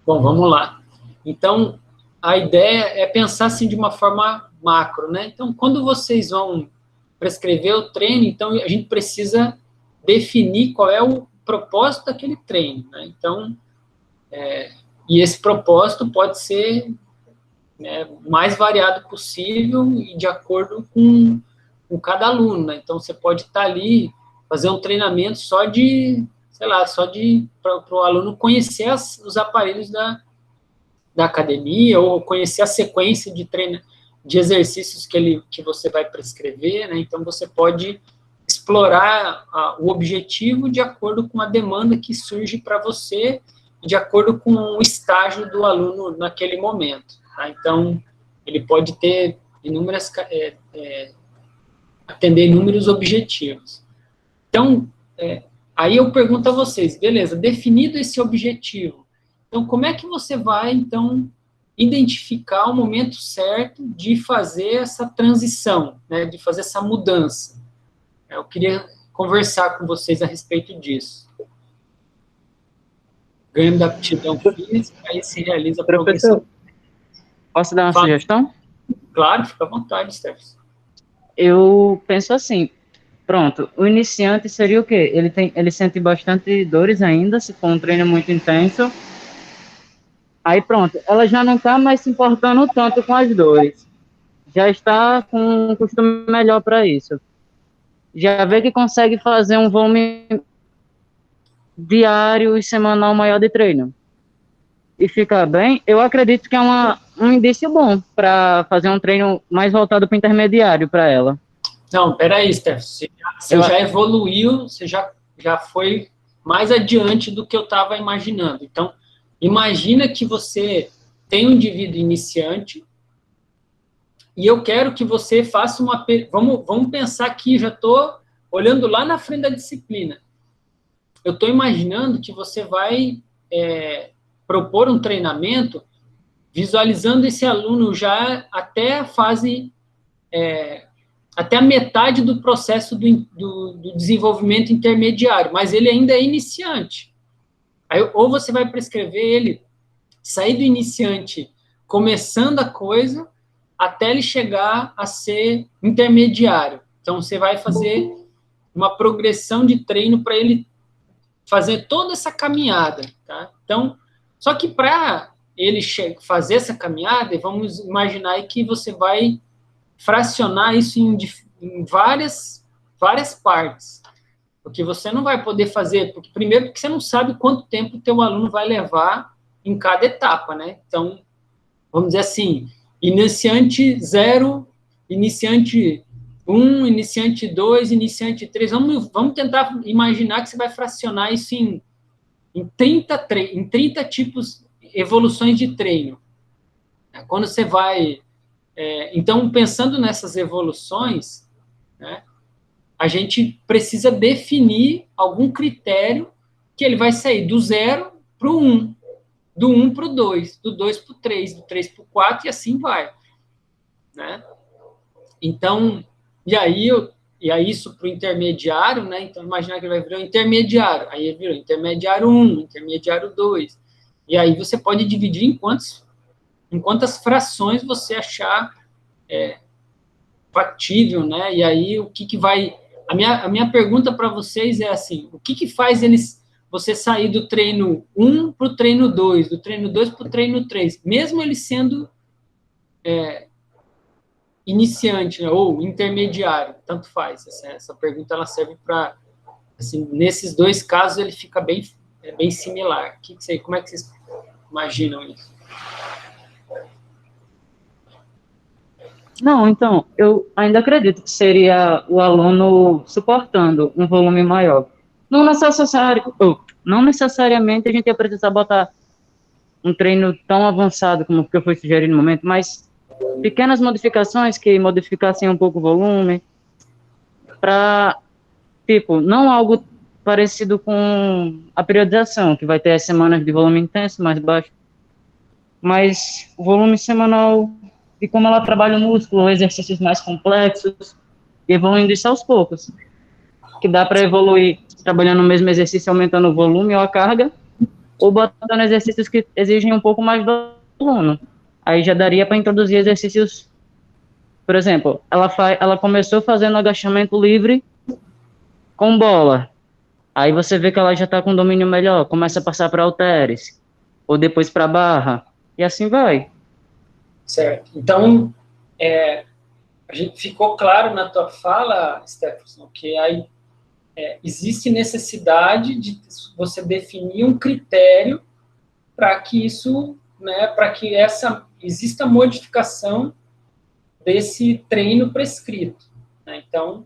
Bom, vamos lá. Então, a ideia é pensar assim de uma forma macro, né? Então, quando vocês vão prescrever o treino, então a gente precisa definir qual é o propósito daquele treino, né? Então, e esse propósito pode ser, né, o mais variado possível e de acordo com cada aluno, né? Então, você pode estar ali, fazer um treinamento só de, sei lá, para o aluno conhecer os aparelhos da academia ou conhecer a sequência de treino, de exercícios que você vai prescrever, né? Então, você pode explorar o objetivo de acordo com a demanda que surge para você, de acordo com o estágio do aluno naquele momento. Tá? Então, ele pode ter atender inúmeros objetivos. Então, aí eu pergunto a vocês, beleza, definido esse objetivo, então como é que você vai, então, identificar o momento certo de fazer essa transição, né, de fazer essa mudança? Eu queria conversar com vocês a respeito disso. Ganho da aptidão física, aí se realiza a progressão. Posso dar uma sugestão? Claro, fica à vontade, Steph. Eu penso assim, pronto, o iniciante seria o quê? Ele sente bastante dores ainda, se for um treino muito intenso. Aí pronto, ela já não está mais se importando tanto com as dores. Já está com um costume melhor para isso. Já vê que consegue fazer um volume diário e semanal maior de treino. E fica bem, eu acredito que é um indício bom para fazer um treino mais voltado para o intermediário para ela. Não, peraí, Steph, você já evoluiu, você já foi mais adiante do que eu estava imaginando. Então, imagina que você tem um indivíduo iniciante e eu quero que você faça uma... Vamos pensar aqui, já estou olhando lá na frente da disciplina. Eu estou imaginando que você vai propor um treinamento visualizando esse aluno já até a fase... até a metade do processo do desenvolvimento intermediário, mas ele ainda é iniciante. Aí, ou você vai prescrever ele sair do iniciante, começando a coisa, até ele chegar a ser intermediário. Então, você vai fazer uma progressão de treino para ele fazer toda essa caminhada, tá? Então, só que para ele fazer essa caminhada, vamos imaginar aí que você vai fracionar isso em várias partes, porque você não vai poder fazer, primeiro porque você não sabe quanto tempo o teu aluno vai levar em cada etapa, né? Então, vamos dizer assim, iniciante 0, iniciante 1, iniciante 2, iniciante 3, vamos tentar imaginar que você vai fracionar isso em 30 tipos, evoluções de treino. Quando você vai... então, pensando nessas evoluções, né, a gente precisa definir algum critério que ele vai sair do 0 para o 1, do 1 para o 2, do 2 para o 3, do 3 para o 4 e assim vai. Né? Então, e aí isso para o intermediário, né? Então, imaginar que ele vai virar um intermediário, aí ele virou intermediário 1, intermediário 2, e aí você pode dividir em quantas frações você achar factível, né? E aí, o que vai... A minha pergunta para vocês é assim, o que faz você sair do treino 1 para o treino 2, do treino 2 para o treino 3, mesmo ele sendo iniciante, né, ou intermediário, tanto faz. Essa pergunta ela serve para... Assim, nesses dois casos, ele fica bem similar. Como é que vocês imaginam isso? Não, então, eu ainda acredito que seria o aluno suportando um volume maior. Não necessariamente a gente ia precisar botar um treino tão avançado como o que eu fui sugerir no momento, mas pequenas modificações que modificassem um pouco o volume, para, tipo, não algo parecido com a periodização, que vai ter as semanas de volume intenso, mais baixo, mas o volume semanal, e como ela trabalha o músculo, exercícios mais complexos, evoluindo isso aos poucos, que dá para evoluir trabalhando o mesmo exercício, aumentando o volume ou a carga, ou botando exercícios que exigem um pouco mais do aluno. Aí já daria para introduzir exercícios, por exemplo, ela começou fazendo agachamento livre com bola. Aí você vê que ela já está com domínio melhor, começa a passar para halteres, ou depois para barra, e assim vai. Certo. Então, a gente ficou claro na tua fala, Stephenson, que aí existe necessidade de você definir um critério para que isso, né, para que exista modificação desse treino prescrito, né? Então,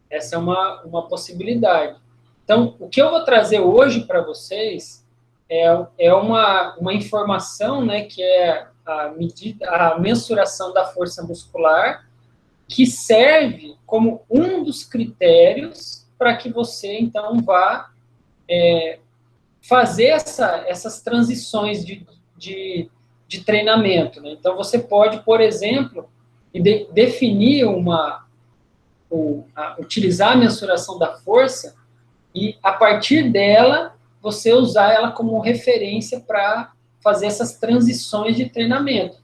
essa é uma possibilidade. Então, o que eu vou trazer hoje para vocês é uma informação, né, que é a mensuração da força muscular, que serve como um dos critérios para que você, então, vá fazer essas transições de treinamento, né? Então, você pode, por exemplo, definir utilizar a mensuração da força e, a partir dela, você usar ela como referência para fazer essas transições de treinamento,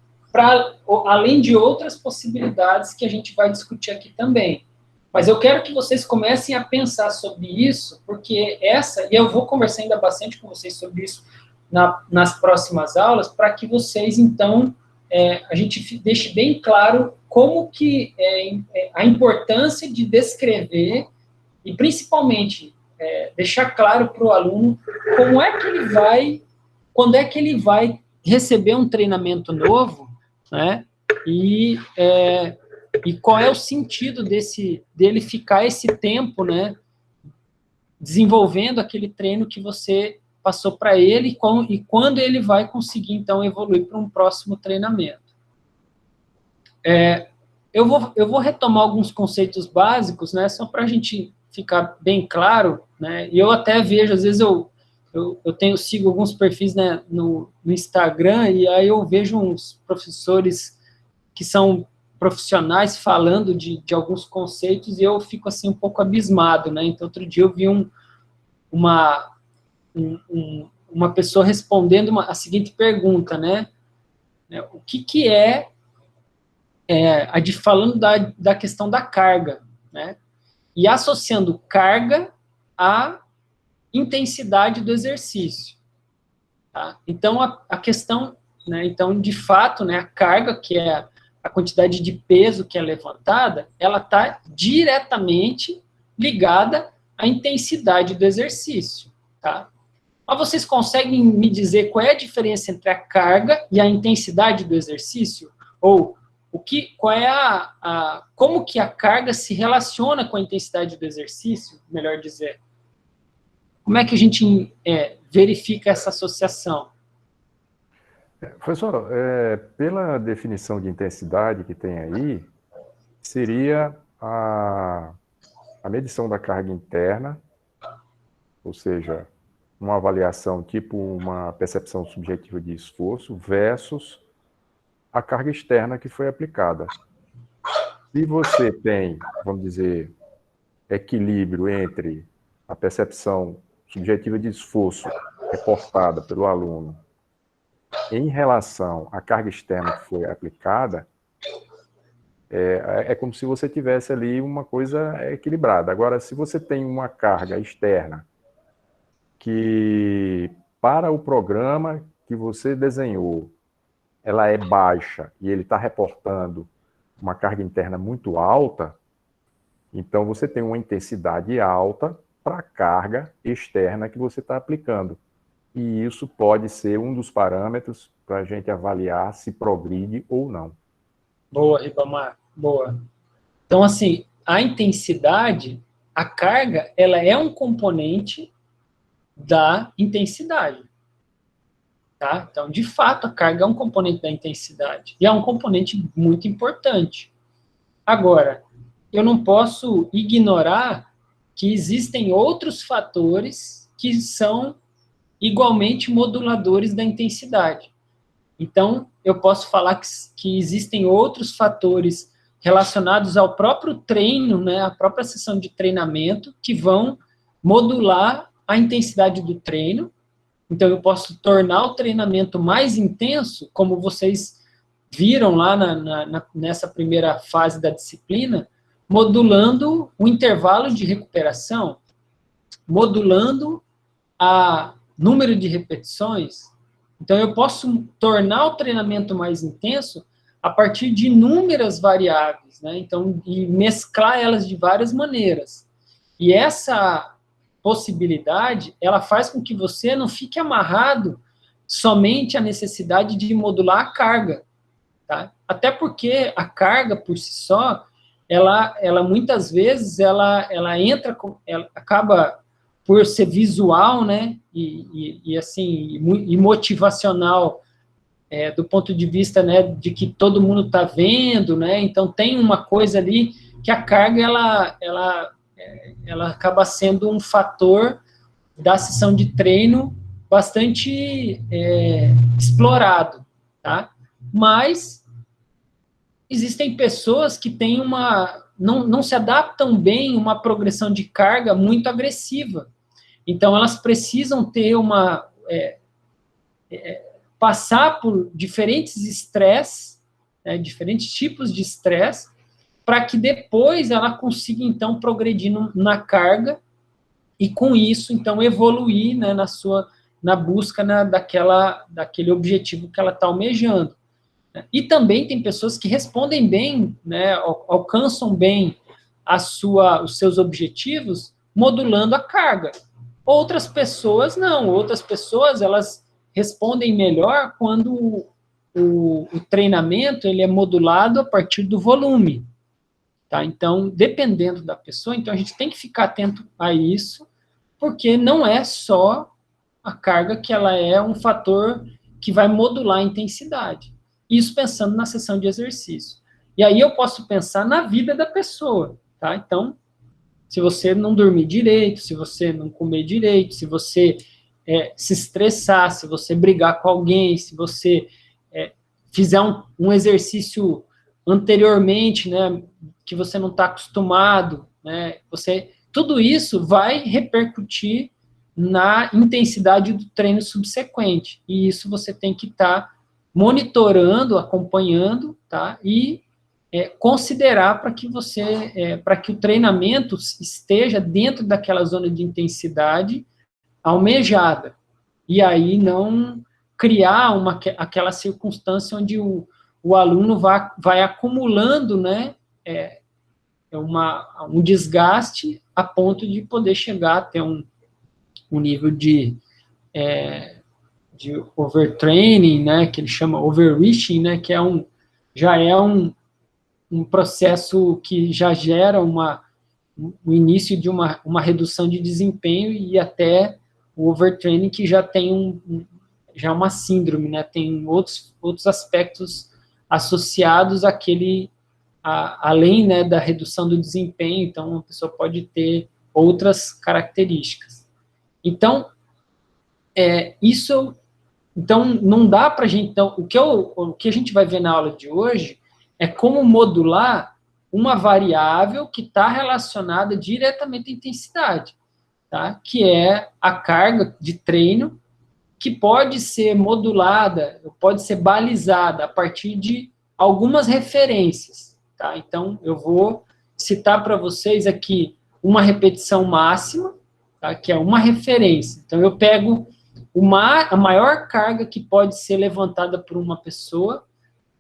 além de outras possibilidades que a gente vai discutir aqui também. Mas eu quero que vocês comecem a pensar sobre isso, porque e eu vou conversar ainda bastante com vocês sobre isso nas próximas aulas, para que vocês, então, a gente deixe bem claro como que a importância de descrever e, principalmente, deixar claro para o aluno quando é que ele vai receber um treinamento novo, né? E qual é o sentido dele ficar esse tempo, né, desenvolvendo aquele treino que você passou para ele e quando ele vai conseguir, então, evoluir para um próximo treinamento. Eu vou retomar alguns conceitos básicos, né, só para a gente ficar bem claro, né, e eu até vejo, às vezes eu sigo alguns perfis, né, no Instagram, e aí eu vejo uns professores que são profissionais falando de alguns conceitos, e eu fico, assim, um pouco abismado, né, então outro dia eu vi uma pessoa respondendo a seguinte pergunta, né, o que é falando da questão da carga, né, e associando carga à intensidade do exercício, tá? Então, a questão, né, então, de fato, né, a carga, que é a quantidade de peso que é levantada, ela está diretamente ligada à intensidade do exercício, tá? Mas vocês conseguem me dizer qual é a diferença entre a carga e a intensidade do exercício? Ou qual é como que a carga se relaciona com a intensidade do exercício, melhor dizer? Como é que a gente verifica essa associação? Professor, pela definição de intensidade que tem aí, seria a medição da carga interna, ou seja, uma avaliação tipo uma percepção subjetiva de esforço versus a carga externa que foi aplicada. Se você tem, vamos dizer, equilíbrio entre a percepção subjetiva de esforço reportada pelo aluno em relação à carga externa que foi aplicada, é como se você tivesse ali uma coisa equilibrada. Agora, se você tem uma carga externa que, para o programa que você desenhou, ela é baixa e ele está reportando uma carga interna muito alta, então você tem uma intensidade alta para a carga externa que você está aplicando. E isso pode ser um dos parâmetros para a gente avaliar se progride ou não. Boa, Ribamar, boa. Então, assim, a intensidade, a carga, ela é um componente da intensidade. Tá? Então, de fato, a carga é um componente da intensidade. E é um componente muito importante. Agora, eu não posso ignorar que existem outros fatores que são igualmente moduladores da intensidade. Então, eu posso falar que existem outros fatores relacionados ao próprio treino, né, à própria sessão de treinamento, que vão modular a intensidade do treino, Então, eu posso tornar o treinamento mais intenso, como vocês viram lá nessa primeira fase da disciplina, modulando o intervalo de recuperação, modulando o número de repetições. Então, eu posso tornar o treinamento mais intenso a partir de inúmeras variáveis, né? Então, e mesclar elas de várias maneiras. E essa possibilidade, ela faz com que você não fique amarrado somente à necessidade de modular a carga, tá? Até porque a carga, por si só, ela muitas vezes, ela acaba por ser visual, né, e assim, e motivacional, do ponto de vista, né, de que todo mundo está vendo, né, então tem uma coisa ali que a carga, ela acaba sendo um fator da sessão de treino bastante explorado, tá? Mas existem pessoas que têm não se adaptam bem a uma progressão de carga muito agressiva. Então, elas precisam ter passar por diferentes estresses, né, diferentes tipos de estresse, para que depois ela consiga, então, progredir na carga e, com isso, então, evoluir, né, na busca, né, daquele objetivo que ela está almejando. E também tem pessoas que respondem bem, né, alcançam bem os seus objetivos modulando a carga. Outras pessoas não, outras pessoas elas respondem melhor quando o treinamento ele é modulado a partir do volume. Tá? Então, dependendo da pessoa, então a gente tem que ficar atento a isso, porque não é só a carga que ela é um fator que vai modular a intensidade. Isso pensando na sessão de exercício. E aí eu posso pensar na vida da pessoa, tá? Então, se você não dormir direito, se você não comer direito, se você se estressar, se você brigar com alguém, se você fizer um exercício anteriormente, né, que você não está acostumado, né, tudo isso vai repercutir na intensidade do treino subsequente. E isso você tem que estar monitorando, acompanhando, tá? E considerar para que para que o treinamento esteja dentro daquela zona de intensidade almejada. E aí não criar aquela circunstância onde o aluno vai acumulando, né, um desgaste a ponto de poder chegar até um nível de overtraining, né, que ele chama overreaching, né, que já é um processo que já gera o início de uma redução de desempenho e até o overtraining que já tem já uma síndrome, né, tem outros aspectos associados além, né, da redução do desempenho, então a pessoa pode ter outras características. Então, então não dá para a gente, então, o que a gente vai ver na aula de hoje é como modular uma variável que está relacionada diretamente à intensidade, tá? Que é a carga de treino, que pode ser modulada, pode ser balizada a partir de algumas referências, tá? Então, eu vou citar para vocês aqui uma repetição máxima, tá? Que é uma referência. Então, eu pego a maior carga que pode ser levantada por uma pessoa,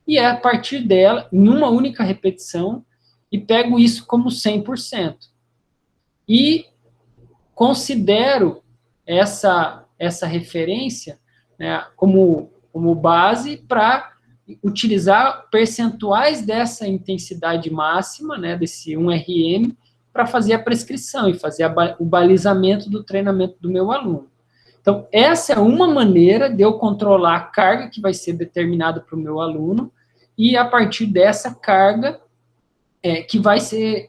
e a partir dela, em uma única repetição, e pego isso como 100%. E considero essa referência, né, como base para utilizar percentuais dessa intensidade máxima, né, desse 1RM, para fazer a prescrição e fazer o balizamento do treinamento do meu aluno. Então, essa é uma maneira de eu controlar a carga que vai ser determinada para o meu aluno, e a partir dessa carga, que vai ser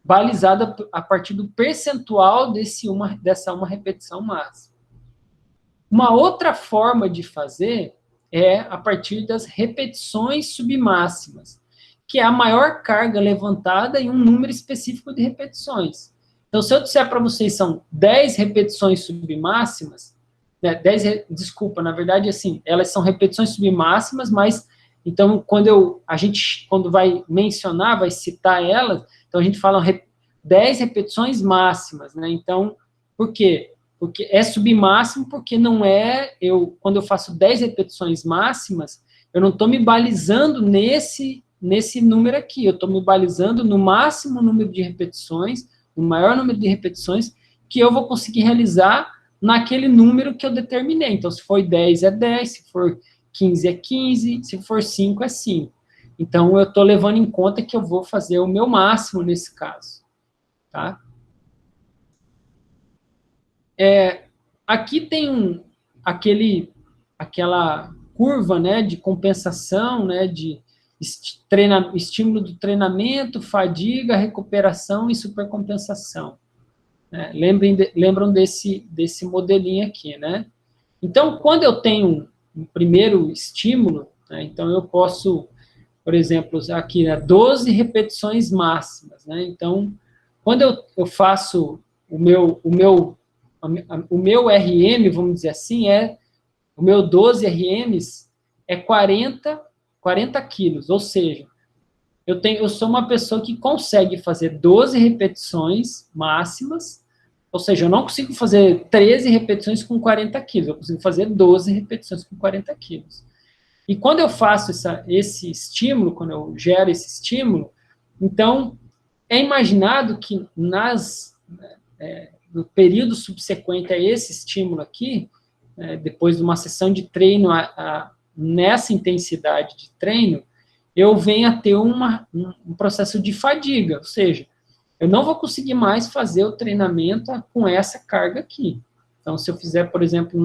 balizada a partir do percentual dessa uma repetição máxima. Uma outra forma de fazer é a partir das repetições submáximas, que é a maior carga levantada em um número específico de repetições. Então, se eu disser para vocês são 10 repetições submáximas, né, 10, desculpa, na verdade, assim, elas são repetições submáximas, mas, então, quando vai mencionar, vai citar elas, então a gente fala 10 repetições máximas, né, então, por quê? Porque é submáximo, porque não é, quando eu faço 10 repetições máximas, eu não estou me balizando nesse número aqui, eu estou me balizando no máximo número de repetições, no maior número de repetições, que eu vou conseguir realizar naquele número que eu determinei. Então, se for 10, é 10, se for 15, é 15, se for 5, é 5. Então, eu estou levando em conta que eu vou fazer o meu máximo nesse caso. Tá? Aqui tem aquela curva, né, de compensação, né, de estímulo do treinamento, fadiga, recuperação e supercompensação. Né? Lembram desse modelinho aqui, né? Então, quando eu tenho um primeiro estímulo, né, então eu posso, por exemplo, aqui, né, 12 repetições máximas, né? Então, quando eu faço o meu RM, vamos dizer assim, o meu 12 RMs é 40 quilos, ou seja, eu sou uma pessoa que consegue fazer 12 repetições máximas, ou seja, eu não consigo fazer 13 repetições com 40 quilos, eu consigo fazer 12 repetições com 40 quilos. E quando eu faço esse estímulo, quando eu gero esse estímulo, então, é imaginado que no período subsequente a esse estímulo aqui, depois de uma sessão de treino, nessa intensidade de treino, eu venho a ter um processo de fadiga, ou seja, eu não vou conseguir mais fazer o treinamento com essa carga aqui. Então, se eu fizer, por exemplo,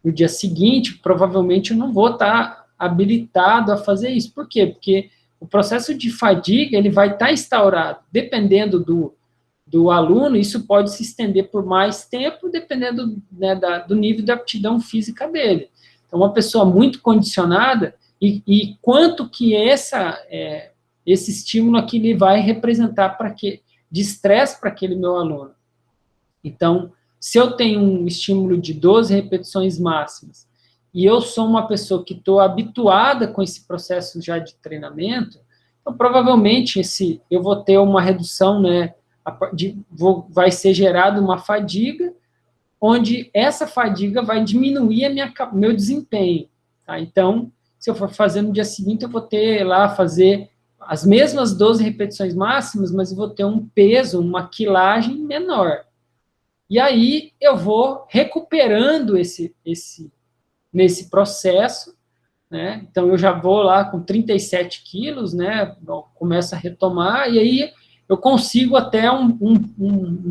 no dia seguinte, provavelmente eu não vou estar habilitado a fazer isso. Por quê? Porque o processo de fadiga, ele vai estar instaurado. Dependendo do aluno, isso pode se estender por mais tempo, dependendo, né, do nível de aptidão física dele. Então, uma pessoa muito condicionada, e quanto que esse estímulo aqui ele vai representar de estresse para aquele meu aluno. Então, se eu tenho um estímulo de 12 repetições máximas, e eu sou uma pessoa que estou habituada com esse processo já de treinamento, então, provavelmente, eu vou ter uma redução, né, vai ser gerada uma fadiga, onde essa fadiga vai diminuir meu desempenho. Tá? Então, se eu for fazer no dia seguinte, eu vou ter lá, fazer as mesmas 12 repetições máximas, mas eu vou ter um peso, uma quilagem menor. E aí, eu vou recuperando nesse processo, né? Então, eu já vou lá com 37 quilos, né? Começo a retomar, e aí eu consigo até um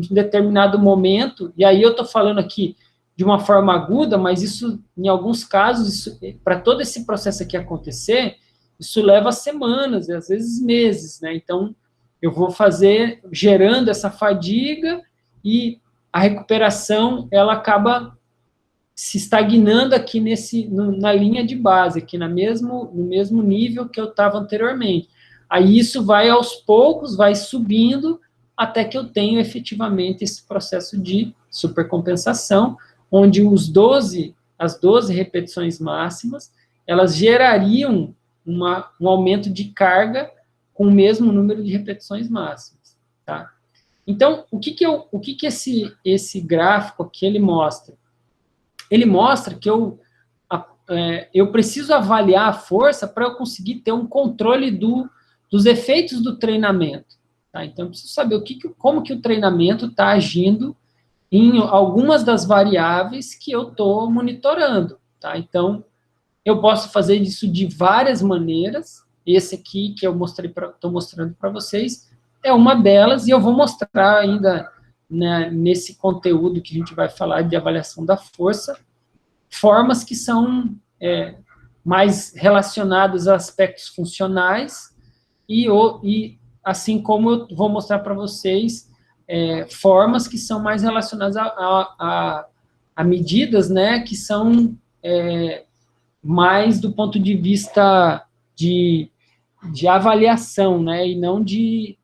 determinado momento, e aí eu estou falando aqui de uma forma aguda, mas isso, em alguns casos, para todo esse processo aqui acontecer, isso leva semanas, às vezes meses, né? Então, eu vou gerando essa fadiga, e a recuperação, ela acaba se estagnando aqui na linha de base, aqui no mesmo nível que eu estava anteriormente. Aí isso vai aos poucos, vai subindo, até que eu tenho efetivamente esse processo de supercompensação, onde as 12 repetições máximas, elas gerariam um aumento de carga com o mesmo número de repetições máximas. Tá? Então, o que esse gráfico aqui ele mostra? Ele mostra que eu preciso avaliar a força para eu conseguir ter um controle dos efeitos do treinamento. Tá? Então, eu preciso saber como que o treinamento está agindo em algumas das variáveis que eu estou monitorando. Tá? Então, eu posso fazer isso de várias maneiras. Esse aqui que eu estou mostrando para vocês é uma delas, e eu vou mostrar ainda, né, nesse conteúdo que a gente vai falar de avaliação da força, formas que são mais relacionadas a aspectos funcionais, e assim como eu vou mostrar para vocês formas que são mais relacionadas a medidas, né, que são mais do ponto de vista de avaliação, né, e não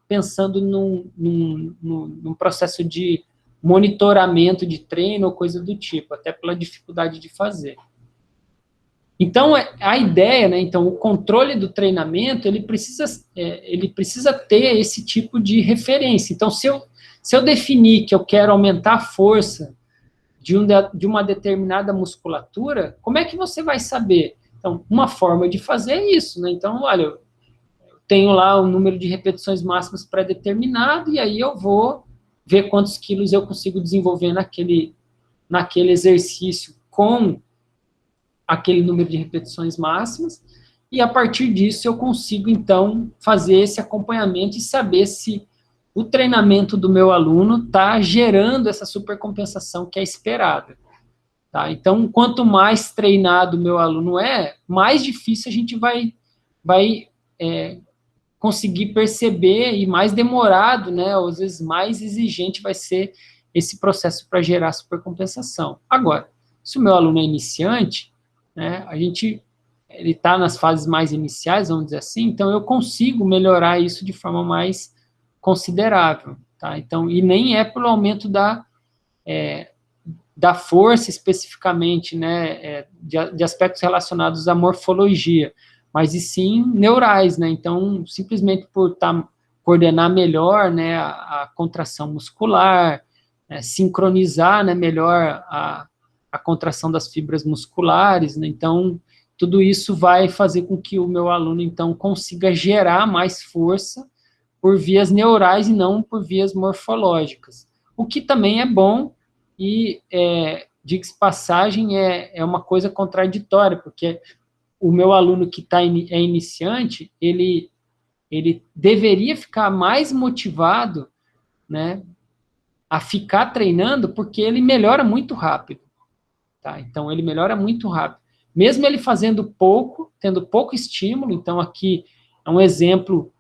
pensando num processo de monitoramento de treino ou coisa do tipo, até pela dificuldade de fazer. Então, a ideia, né, então, o controle do treinamento, ele precisa ter esse tipo de referência. Então, se eu definir que eu quero aumentar a força de uma determinada musculatura, como é que você vai saber? Então, uma forma de fazer é isso, né? Então, olha, eu tenho lá o número de repetições máximas pré-determinado, e aí eu vou ver quantos quilos eu consigo desenvolver naquele exercício com aquele número de repetições máximas, e a partir disso eu consigo, então, fazer esse acompanhamento e saber se o treinamento do meu aluno está gerando essa supercompensação que é esperada. Tá? Então, quanto mais treinado o meu aluno mais difícil a gente vai conseguir perceber, e mais demorado, né, ou às vezes mais exigente vai ser esse processo para gerar supercompensação. Agora, se o meu aluno é iniciante, né, ele está nas fases mais iniciais, vamos dizer assim, então eu consigo melhorar isso de forma mais considerável, tá? Então, e nem é pelo aumento da força especificamente, né, de aspectos relacionados à morfologia, mas e sim neurais, né? Então, simplesmente por coordenar melhor, né, a contração muscular, sincronizar, né, melhor a contração das fibras musculares, né? Então, tudo isso vai fazer com que o meu aluno, então, consiga gerar mais força por vias neurais e não por vias morfológicas. O que também é bom e, diga-se passagem, é uma coisa contraditória, porque o meu aluno que é iniciante, ele deveria ficar mais motivado, né, a ficar treinando, porque ele melhora muito rápido. Tá? Então, ele melhora muito rápido. Mesmo ele fazendo pouco, tendo pouco estímulo, então aqui é um exemplo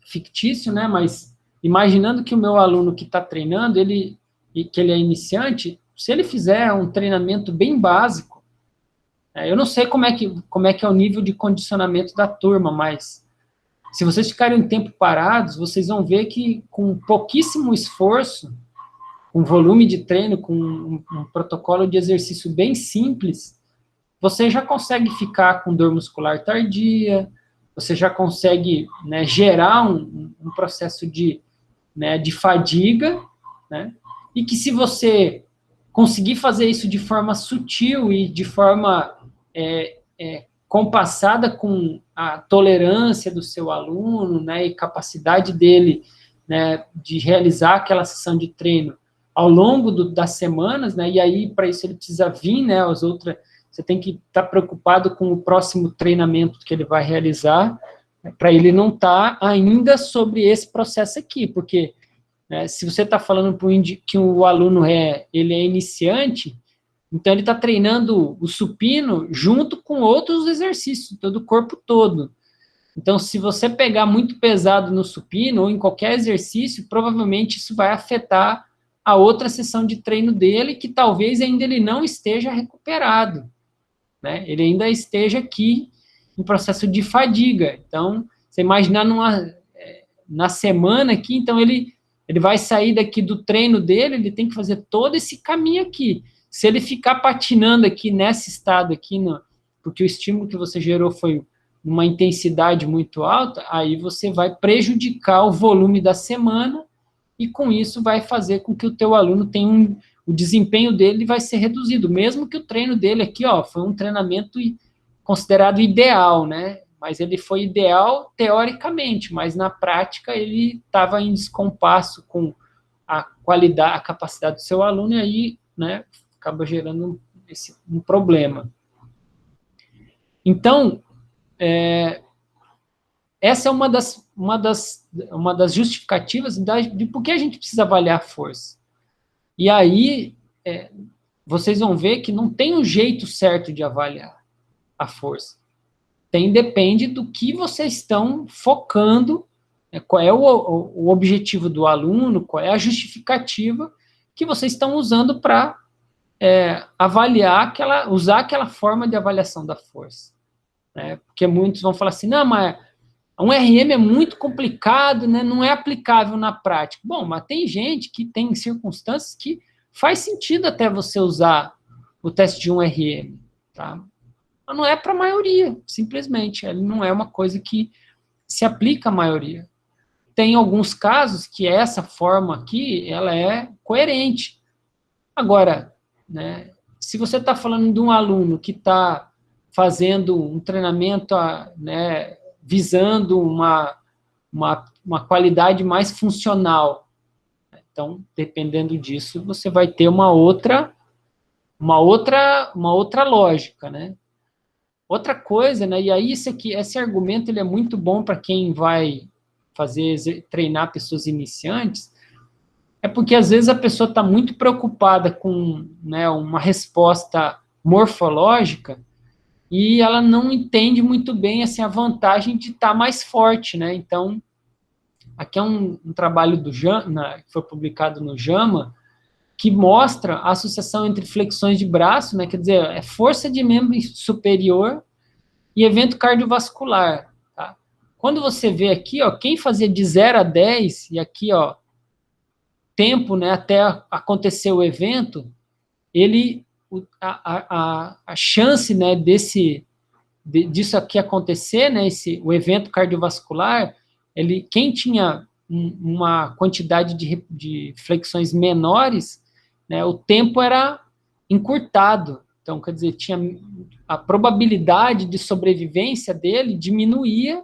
fictício, né, mas imaginando que o meu aluno que está treinando, que ele é iniciante, se ele fizer um treinamento bem básico, eu não sei como é que é o nível de condicionamento da turma, mas se vocês ficarem um tempo parados, vocês vão ver que com pouquíssimo esforço, com volume de treino, com um protocolo de exercício bem simples, você já consegue ficar com dor muscular tardia, você já consegue, né, gerar um processo de fadiga, né, e que se você conseguir fazer isso de forma sutil e de forma compassada com a tolerância do seu aluno, né, e capacidade dele, né, de realizar aquela sessão de treino ao longo das semanas, né, e aí para isso ele precisa vir, né, você tem que estar preocupado com o próximo treinamento que ele vai realizar, né, para ele não estar ainda sobre esse processo aqui, porque, né, se você está falando que o aluno ele é iniciante, então ele está treinando o supino junto com outros exercícios do corpo todo. Então, se você pegar muito pesado no supino ou em qualquer exercício, provavelmente isso vai afetar a outra sessão de treino dele, que talvez ainda ele não esteja recuperado, né? Ele ainda esteja aqui em processo de fadiga. Então, você imaginar na semana aqui, então ele vai sair daqui do treino dele, ele tem que fazer todo esse caminho aqui. Se ele ficar patinando aqui nesse estado aqui, porque o estímulo que você gerou foi uma intensidade muito alta, aí você vai prejudicar o volume da semana, e com isso vai fazer com que o teu aluno tenha o desempenho dele vai ser reduzido, mesmo que o treino dele aqui, foi um treinamento considerado ideal, né? Mas ele foi ideal teoricamente, mas na prática ele estava em descompasso com a qualidade, a capacidade do seu aluno, e aí, né, acaba gerando um problema. Então, essa é uma das justificativas de por que a gente precisa avaliar a força. E aí, vocês vão ver que não tem um jeito certo de avaliar a força. Depende do que vocês estão focando, qual é o objetivo do aluno, qual é a justificativa que vocês estão usando para usar aquela forma de avaliação da força. Porque muitos vão falar assim, não, mas Um RM é muito complicado, né? Não é aplicável na prática. Bom, mas tem gente que tem circunstâncias que faz sentido até você usar o teste de um RM, tá? Mas não é para a maioria, simplesmente. Ele não é uma coisa que se aplica à maioria. Tem alguns casos que essa forma aqui, ela é coerente. Agora, né, se você está falando de um aluno que está fazendo um treinamento, né, visando uma qualidade mais funcional, então, dependendo disso, você vai ter uma outra lógica, né? Outra coisa, né, e aí esse argumento ele é muito bom para quem vai treinar pessoas iniciantes, é porque às vezes a pessoa está muito preocupada com, né, uma resposta morfológica e ela não entende muito bem assim, a vantagem de estar mais forte, né? Então, aqui é um trabalho do JAMA, que foi publicado no JAMA, que mostra a associação entre flexões de braço, né, quer dizer, é força de membro superior e evento cardiovascular. Tá? Quando você vê aqui, ó, quem fazia de 0 a 10, e aqui, ó, tempo, né, até acontecer o evento, a chance, né, disso aqui acontecer, né, o evento cardiovascular, quem tinha uma quantidade de flexões menores, né, o tempo era encurtado. Então, quer dizer, a probabilidade de sobrevivência dele diminuía,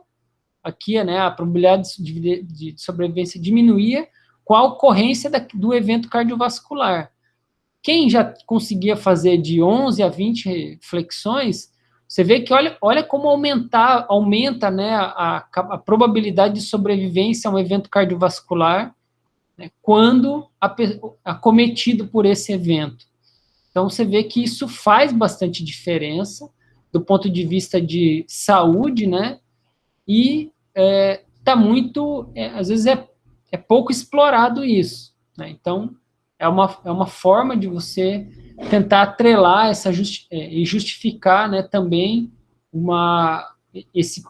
aqui, né, a probabilidade de sobrevivência diminuía com a ocorrência do evento cardiovascular. Quem já conseguia fazer de 11 a 20 flexões, você vê que olha como aumenta, né, a probabilidade de sobrevivência a um evento cardiovascular, né, quando acometido por esse evento. Então, você vê que isso faz bastante diferença do ponto de vista de saúde, né, e está muito, às vezes é pouco explorado isso, né, então é uma forma de você tentar atrelar e justificar, né, também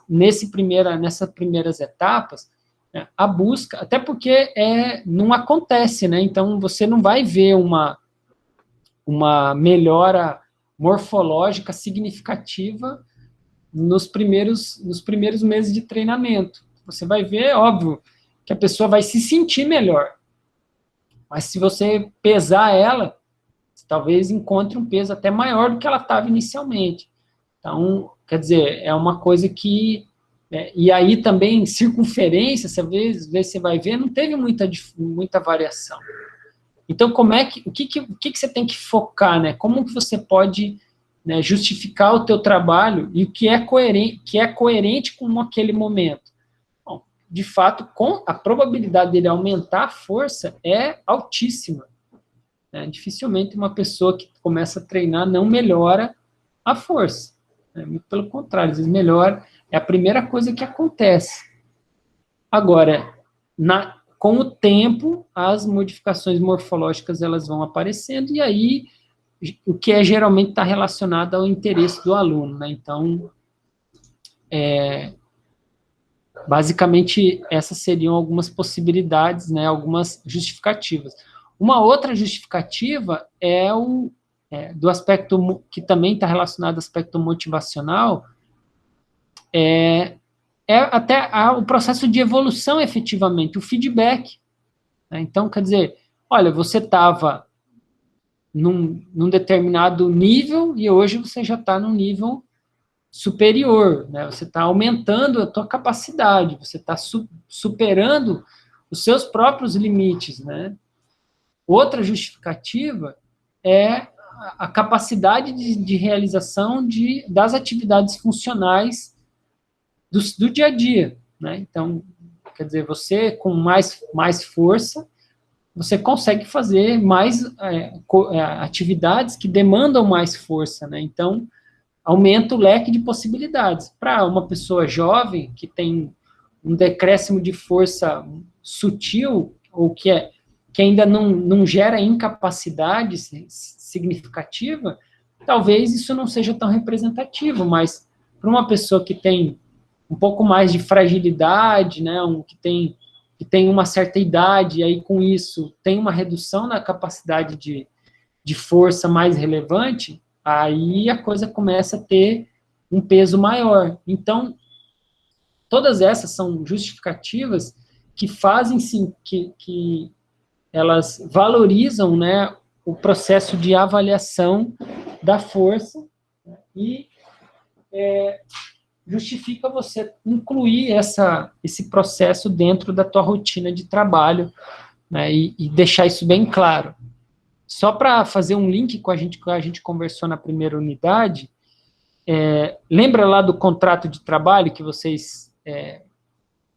nessas primeiras etapas, né, a busca, até porque não acontece, né, então você não vai ver uma melhora morfológica significativa nos primeiros meses de treinamento. Você vai ver, óbvio, que a pessoa vai se sentir melhor, mas se você pesar ela, você talvez encontre um peso até maior do que ela estava inicialmente. Então, quer dizer, é uma coisa que... e aí também, circunferência, você vai ver, não teve muita variação. Então, o que você tem que focar, né? Como que você pode, né, justificar o teu trabalho e o que é coerente com aquele momento? Bom, de fato, a probabilidade dele aumentar a força é altíssima. Né? Dificilmente uma pessoa que começa a treinar não melhora a força. Né? Muito pelo contrário, às vezes melhora, é a primeira coisa que acontece. Agora, com o tempo, as modificações morfológicas elas vão aparecendo, e aí o que geralmente está relacionado ao interesse do aluno, né? Então, basicamente, essas seriam algumas possibilidades, né, algumas justificativas. Uma outra justificativa é do aspecto que também está relacionado ao aspecto motivacional, até o processo de evolução, efetivamente, o feedback. Né? Então, quer dizer, olha, você estava num determinado nível e hoje você já está num nível superior, né? Você está aumentando a tua capacidade, você está superando os seus próprios limites, né? Outra justificativa é a capacidade de realização das atividades funcionais do dia a dia, né? Então, quer dizer, você com mais força, você consegue fazer mais atividades que demandam mais força, né? Então, aumenta o leque de possibilidades. Para uma pessoa jovem, que tem um decréscimo de força sutil, ou que ainda não gera incapacidade significativa, talvez isso não seja tão representativo, mas para uma pessoa que tem um pouco mais de fragilidade, né, que tem uma certa idade, e aí com isso tem uma redução na capacidade de força mais relevante, aí a coisa começa a ter um peso maior. Então, todas essas são justificativas que fazem, sim, que elas valorizam, né, o processo de avaliação da força e justifica você incluir esse processo dentro da tua rotina de trabalho, né, e deixar isso bem claro. Só para fazer um link com a gente conversou na primeira unidade, lembra lá do contrato de trabalho que vocês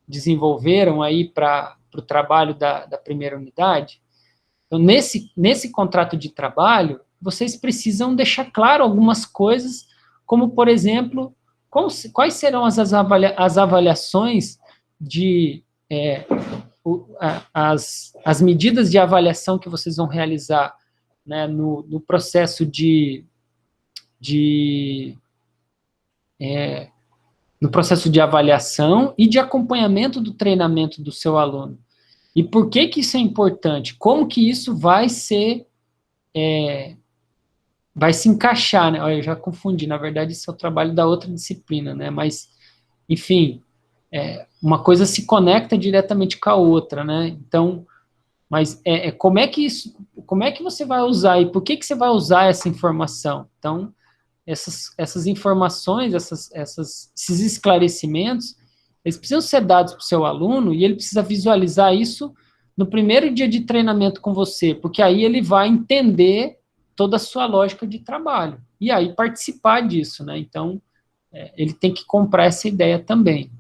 desenvolveram aí para o trabalho da primeira unidade? Então, nesse contrato de trabalho, vocês precisam deixar claro algumas coisas, como, por exemplo, quais serão as avaliações as medidas de avaliação que vocês vão realizar, né, no processo no processo de avaliação e de acompanhamento do treinamento do seu aluno. E por que isso é importante? Como que isso vai se encaixar, né? Olha, eu já confundi, na verdade, isso é o trabalho da outra disciplina, né? Mas, enfim, uma coisa se conecta diretamente com a outra, né? Então, mas como é que você vai usar e por que você vai usar essa informação? Então, essas informações, esses esclarecimentos, eles precisam ser dados para o seu aluno e ele precisa visualizar isso no primeiro dia de treinamento com você, porque aí ele vai entender toda a sua lógica de trabalho e aí participar disso, né? Então, ele tem que comprar essa ideia também.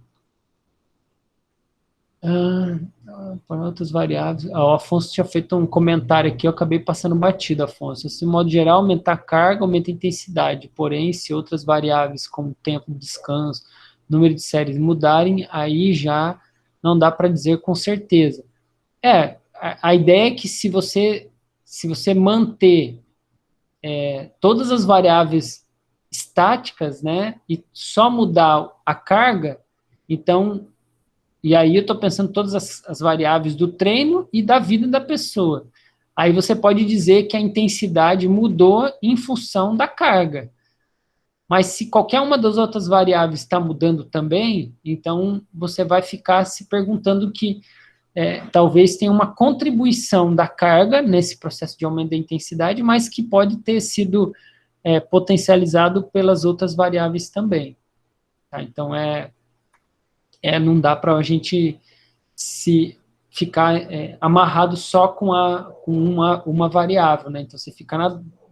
Para outras variáveis, o Afonso tinha feito um comentário aqui, eu acabei passando batido, Afonso. Se, de modo geral, aumentar a carga, aumenta a intensidade, porém, se outras variáveis, como tempo de descanso, número de séries mudarem, aí já não dá para dizer com certeza. A ideia é que se você manter todas as variáveis estáticas, né, e só mudar a carga, então... E aí eu estou pensando todas as variáveis do treino e da vida da pessoa. Aí você pode dizer que a intensidade mudou em função da carga. Mas se qualquer uma das outras variáveis está mudando também, então você vai ficar se perguntando que talvez tenha uma contribuição da carga nesse processo de aumento da intensidade, mas que pode ter sido potencializado pelas outras variáveis também. Tá? Então, não dá para a gente se ficar amarrado só com uma variável, né? Então, você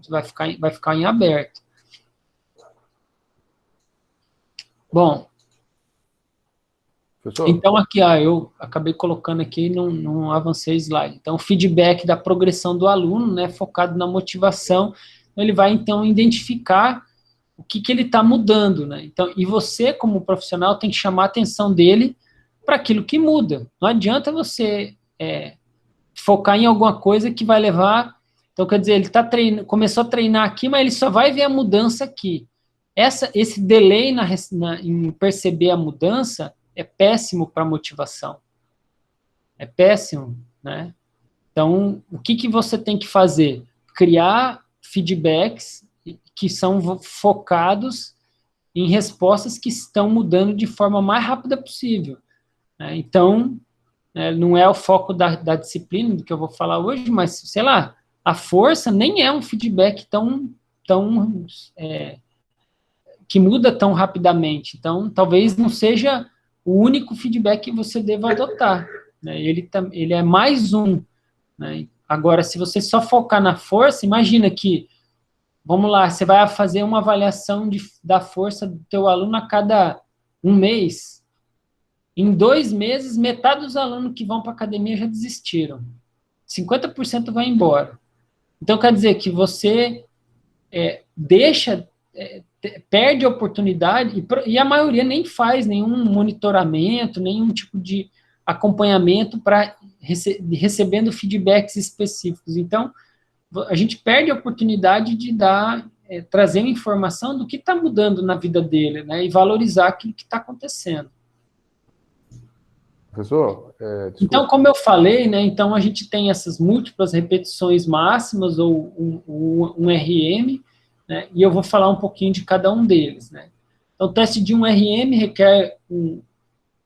vai ficar em aberto. Bom, professor. Então aqui, eu acabei colocando aqui, não avancei slide. Então, o feedback da progressão do aluno, né, focado na motivação, ele vai, então, identificar o que ele está mudando, né? Então, e você, como profissional, tem que chamar a atenção dele para aquilo que muda. Não adianta você focar em alguma coisa que vai levar... Então, quer dizer, ele começou a treinar aqui, mas ele só vai ver a mudança aqui. Esse delay em perceber a mudança é péssimo para a motivação. É péssimo, né? Então, o que você tem que fazer? Criar feedbacks que são focados em respostas que estão mudando de forma mais rápida possível. Né? Então, não é o foco da disciplina do que eu vou falar hoje, mas, sei lá, a força nem é um feedback que muda tão rapidamente. Então, talvez não seja o único feedback que você deva adotar. Né? Ele é mais um. Né? Agora, se você só focar na força, imagina que vamos lá, você vai fazer uma avaliação da força do teu aluno a cada um mês. Em 2 meses, metade dos alunos que vão para a academia já desistiram. 50% vai embora. Então, quer dizer que você perde a oportunidade, e a maioria nem faz nenhum monitoramento, nenhum tipo de acompanhamento para recebendo feedbacks específicos. Então, a gente perde a oportunidade de dar trazer informação do que está mudando na vida dele, né, e valorizar aquilo que está acontecendo. Professor, então, como eu falei, né, então a gente tem essas múltiplas repetições máximas, ou um RM, né, e eu vou falar um pouquinho de cada um deles. Né. Então, o teste de um RM requer um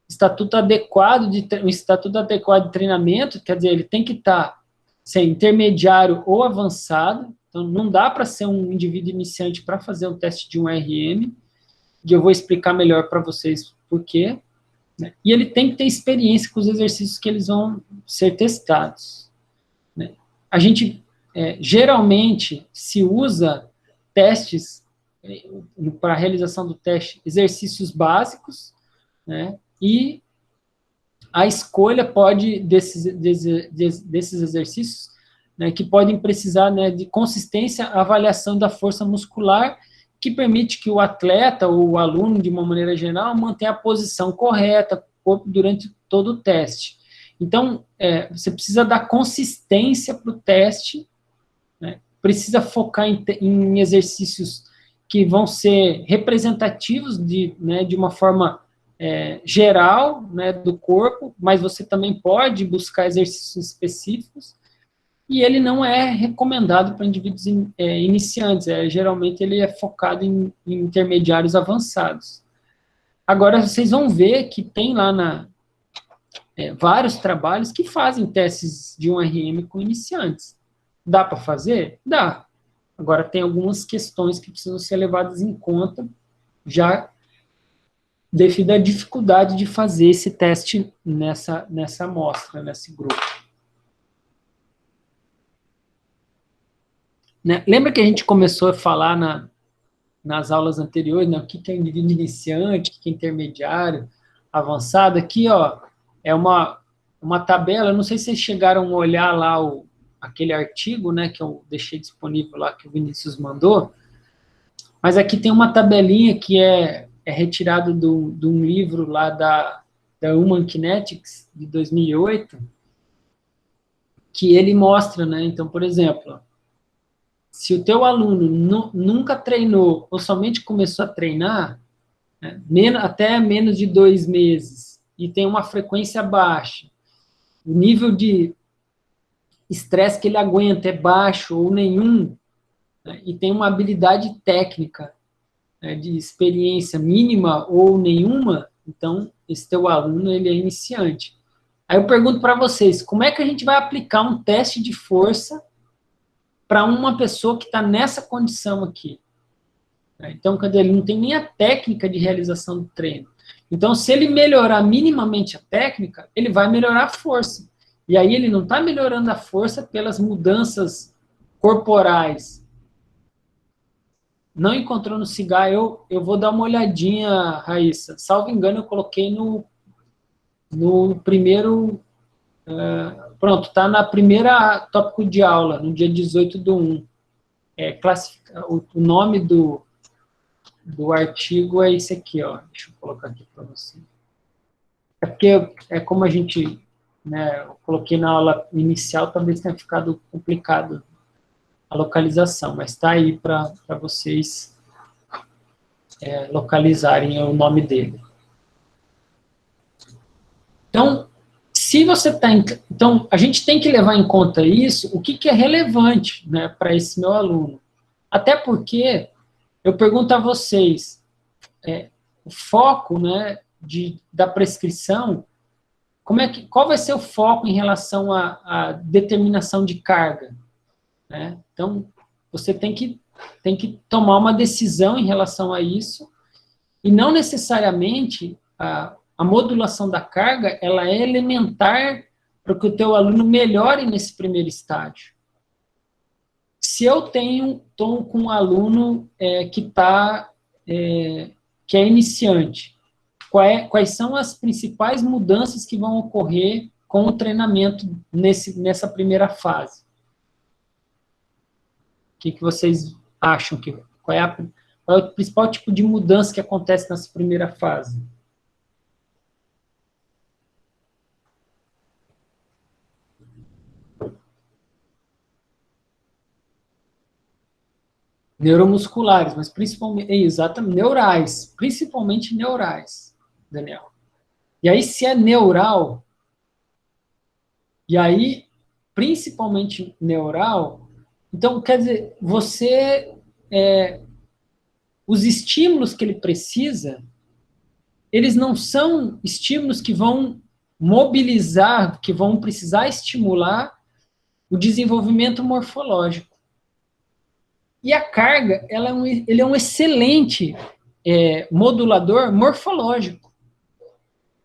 estatuto adequado de treinamento, quer dizer, ele tem que ser intermediário ou avançado, então não dá para ser um indivíduo iniciante para fazer um teste de um RM, e eu vou explicar melhor para vocês por quê. Né? E ele tem que ter experiência com os exercícios que eles vão ser testados. Né? A gente, geralmente, se usa testes, para a realização do teste, exercícios básicos, né? E a escolha desses exercícios, né, que podem precisar, né, de consistência, avaliação da força muscular, que permite que o atleta ou o aluno, de uma maneira geral, mantenha a posição correta durante todo o teste. Então, você precisa dar consistência para o teste, né, precisa focar em exercícios que vão ser representativos de uma forma geral, né, do corpo, mas você também pode buscar exercícios específicos, e ele não é recomendado para indivíduos iniciantes, geralmente ele é focado em intermediários avançados. Agora, vocês vão ver que tem lá vários trabalhos que fazem testes de um RM com iniciantes. Dá para fazer? Dá. Agora, tem algumas questões que precisam ser levadas em conta, já devido à dificuldade de fazer esse teste nessa amostra, nesse grupo. Né? Lembra que a gente começou a falar nas aulas anteriores, né, o que é indivíduo iniciante, o que é intermediário, avançado? Aqui, ó, é uma tabela, não sei se vocês chegaram a olhar lá aquele artigo, né, que eu deixei disponível lá, que o Vinícius mandou, mas aqui tem uma tabelinha que é retirado de um livro lá da Human Kinetics, de 2008, que ele mostra, né, então, por exemplo, se o teu aluno nunca treinou, ou somente começou a treinar, né, até menos de 2 meses, e tem uma frequência baixa, o nível de estresse que ele aguenta é baixo ou nenhum, né, e tem uma habilidade técnica, né, de experiência mínima ou nenhuma, então esse teu aluno ele é iniciante. Aí eu pergunto para vocês, como é que a gente vai aplicar um teste de força para uma pessoa que está nessa condição aqui? Então, cadê? Ele não tem nem a técnica de realização do treino. Então, se ele melhorar minimamente a técnica, ele vai melhorar a força. E aí ele não está melhorando a força pelas mudanças corporais. Não encontrou no CIGAR, eu vou dar uma olhadinha, Raíssa. Salvo engano, eu coloquei no primeiro... pronto, está na primeira tópico de aula, no dia 18/1. O nome do artigo é esse aqui, ó. Deixa eu colocar aqui para você. É porque como a gente, né, eu coloquei na aula inicial, talvez tenha ficado complicado a localização, mas está aí para vocês localizarem o nome dele. Então, se você está... Então, a gente tem que levar em conta isso, o que é relevante, né, para esse meu aluno. Até porque, eu pergunto a vocês, o foco, né, da prescrição, qual vai ser o foco em relação à determinação de carga? Né? Então, você tem que tomar uma decisão em relação a isso, e não necessariamente a modulação da carga, ela é elementar para que o teu aluno melhore nesse primeiro estágio. Se eu estou com um aluno que é iniciante, quais são as principais mudanças que vão ocorrer com o treinamento nessa primeira fase? O que vocês acham? Qual é o principal tipo de mudança que acontece nessa primeira fase? neuromusculares, mas principalmente, exatamente, neurais, principalmente neurais, Daniel. E aí, se é neural, e aí, principalmente neural, então, quer dizer, os estímulos que ele precisa, eles não são estímulos que vão mobilizar, que vão precisar estimular o desenvolvimento morfológico. E a carga, ele é um excelente modulador morfológico,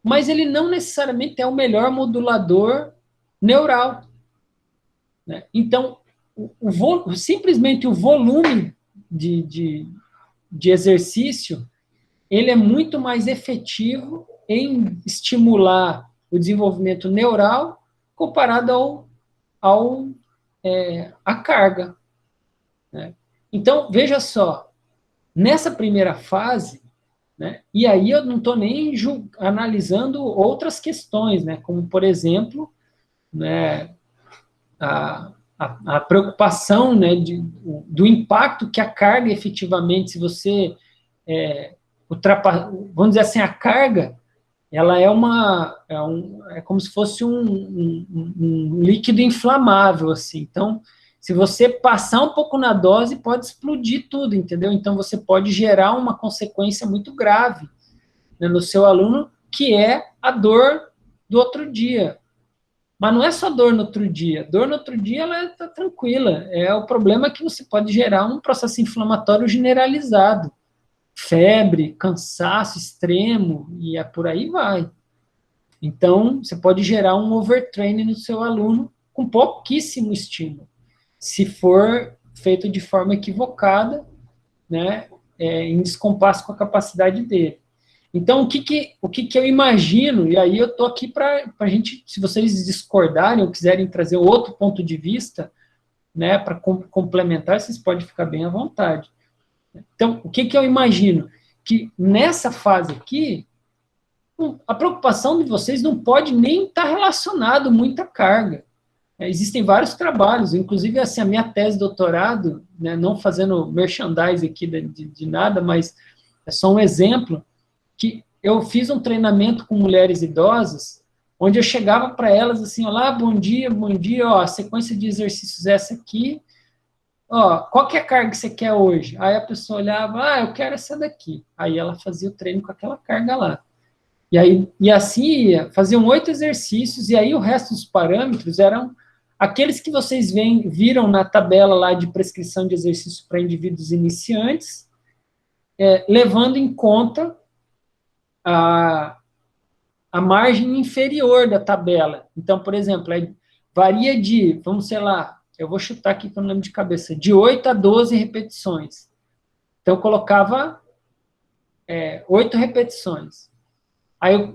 mas ele não necessariamente é o melhor modulador neural. Né? Então, simplesmente o volume de exercício, ele é muito mais efetivo em estimular o desenvolvimento neural comparado à carga. Né? Então, veja só, nessa primeira fase, né, e aí eu não estou nem analisando outras questões, né, como, por exemplo, né, a preocupação, né, do impacto que a carga efetivamente, se você vamos dizer assim, a carga, ela é como se fosse um líquido inflamável, assim. Então, se você passar um pouco na dose, pode explodir tudo, entendeu? Então, você pode gerar uma consequência muito grave, né, no seu aluno, que é a dor do outro dia. Mas não é só dor no outro dia. Dor no outro dia, ela está tranquila. O problema é que você pode gerar um processo inflamatório generalizado. Febre, cansaço extremo, e por aí vai. Então, você pode gerar um overtraining no seu aluno com pouquíssimo estímulo, se for feito de forma equivocada, né, em descompasso com a capacidade dele. Então, o que eu imagino, e aí eu estou aqui para a gente, se vocês discordarem ou quiserem trazer outro ponto de vista, né, para complementar, vocês podem ficar bem à vontade. Então, o que eu imagino? Que nessa fase aqui, a preocupação de vocês não pode nem estar relacionado muito à carga. Existem vários trabalhos, inclusive assim, a minha tese de doutorado, né, não fazendo merchandise aqui de nada, mas é só um exemplo, que eu fiz um treinamento com mulheres idosas, onde eu chegava para elas assim, olá, bom dia, ó, a sequência de exercícios é essa aqui, ó, qual que é a carga que você quer hoje? Aí a pessoa olhava, eu quero essa daqui. Aí ela fazia o treino com aquela carga lá. E assim ia, faziam 8 exercícios, e aí o resto dos parâmetros eram aqueles que vocês viram na tabela lá de prescrição de exercício para indivíduos iniciantes, levando em conta a margem inferior da tabela. Então, por exemplo, varia vamos, sei lá, eu vou chutar aqui que eu não lembro de cabeça, de 8 a 12 repetições. Então, eu colocava 8 repetições. Aí,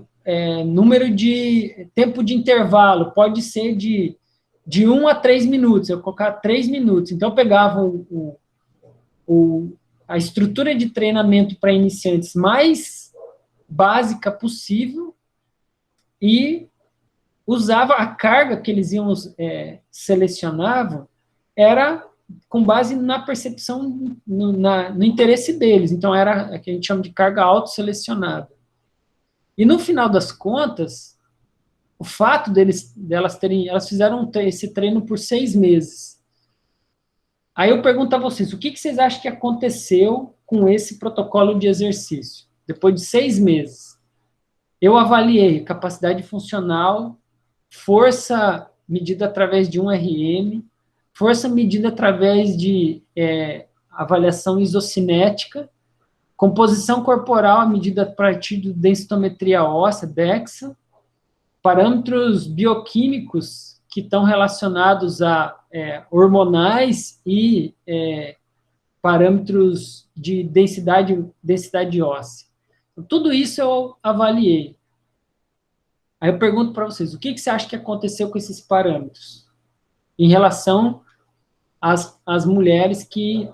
número de tempo de intervalo pode ser de 1 a 3 minutos. Eu colocava 3 minutos. Então, eu pegava a estrutura de treinamento para iniciantes mais básica possível e usava a carga que eles iam selecionavam, era com base na percepção, no interesse deles. Então, era o que a gente chama de carga autoselecionada. E no final das contas, o fato elas fizeram esse treino por 6 meses. Aí eu pergunto a vocês, o que vocês acham que aconteceu com esse protocolo de exercício? Depois de 6 meses, eu avaliei capacidade funcional, força medida através de um RM, força medida através de avaliação isocinética, composição corporal medida a partir de densitometria óssea, DEXA, parâmetros bioquímicos que estão relacionados a hormonais e parâmetros de densidade óssea. Então, tudo isso eu avaliei. Aí eu pergunto para vocês, o que você acha que aconteceu com esses parâmetros em relação às mulheres que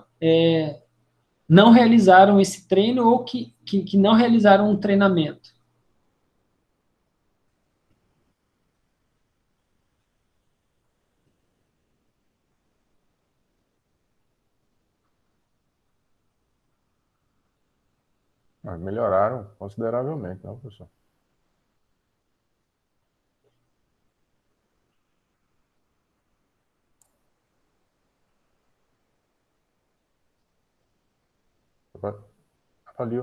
não realizaram esse treino ou que não realizaram um treinamento? Mas melhoraram consideravelmente, não, professor?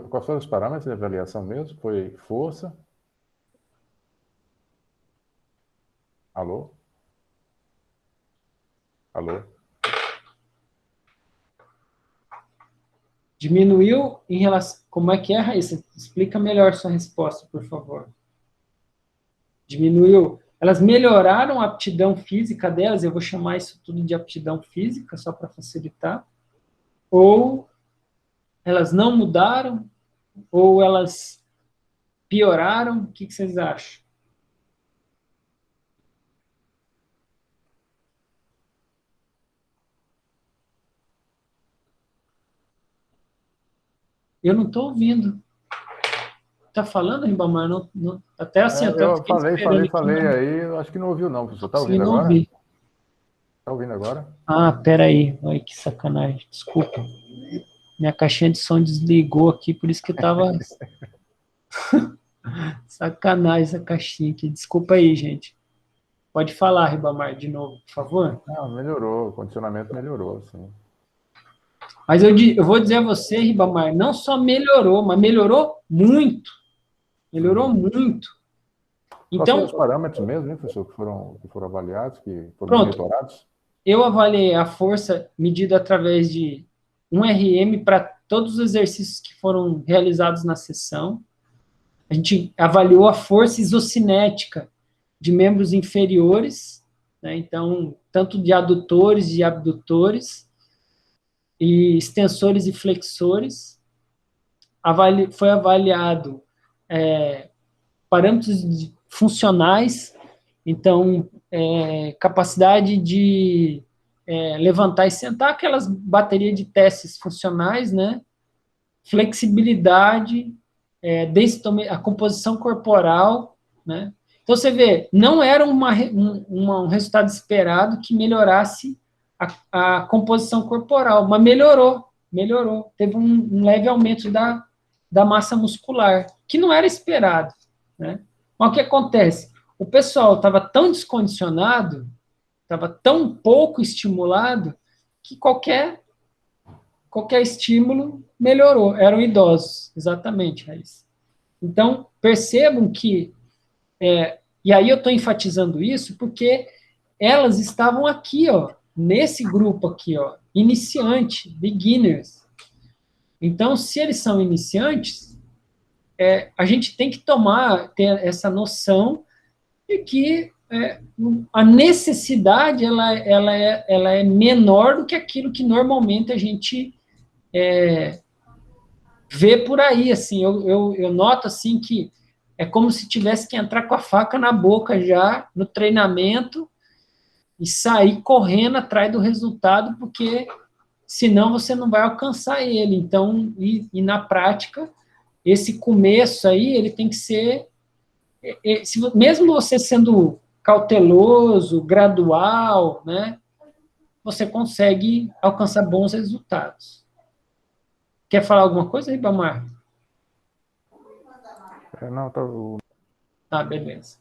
Quais foram os parâmetros de avaliação mesmo? Foi força? Alô? Alô? Diminuiu em relação... Como é que é, Raíssa? Explica melhor sua resposta, por favor. Diminuiu. Elas melhoraram a aptidão física delas, eu vou chamar isso tudo de aptidão física, só para facilitar. Ou elas não mudaram, ou elas pioraram. O que vocês acham? Eu não estou ouvindo. Tá falando, Ribamar? Não, até assim, até Eu falei aqui, aí, eu acho que não ouviu não, professor. Tá ouvindo não agora? ouvi. Tá ouvindo agora? Ah, peraí. Ai, que sacanagem. Desculpa. Minha caixinha de som desligou aqui, por isso que eu tava... Sacanagem essa caixinha aqui. Desculpa aí, gente. Pode falar, Ribamar, de novo, por favor. Não, melhorou, o condicionamento melhorou, sim. Mas eu vou dizer a você, Ribamar, não só melhorou, mas melhorou muito. Melhorou muito. Quais foram Então, os parâmetros mesmo, hein, professor, que foram avaliados, que foram pronto. monitorados? Eu avaliei a força medida através de um RM para todos os exercícios que foram realizados na sessão. A gente avaliou a força isocinética de membros inferiores, né? Então, tanto de adutores e abdutores, e extensores e flexores. Foi avaliado parâmetros funcionais, então, capacidade de levantar e sentar, aquelas baterias de testes funcionais, né? Flexibilidade, a composição corporal, né? Então, você vê, não era um resultado esperado que melhorasse a composição corporal, mas melhorou. Teve um leve aumento da massa muscular, que não era esperado, né? Mas o que acontece? O pessoal estava tão descondicionado, estava tão pouco estimulado, que qualquer estímulo melhorou. Eram idosos, exatamente, Raíssa. Então, percebam que... e aí eu estou enfatizando isso porque elas estavam aqui, ó, nesse grupo aqui, ó, iniciante, beginners. Então, se eles são iniciantes, a gente tem que ter essa noção de que a necessidade ela é menor do que aquilo que normalmente a gente vê por aí, assim. Eu noto assim que é como se tivesse que entrar com a faca na boca já no treinamento e sair correndo atrás do resultado, porque senão você não vai alcançar ele. Então, e na prática, esse começo aí, ele tem que ser... mesmo você sendo cauteloso, gradual, né, você consegue alcançar bons resultados. Quer falar alguma coisa, Ribamar? Não, Tá, beleza.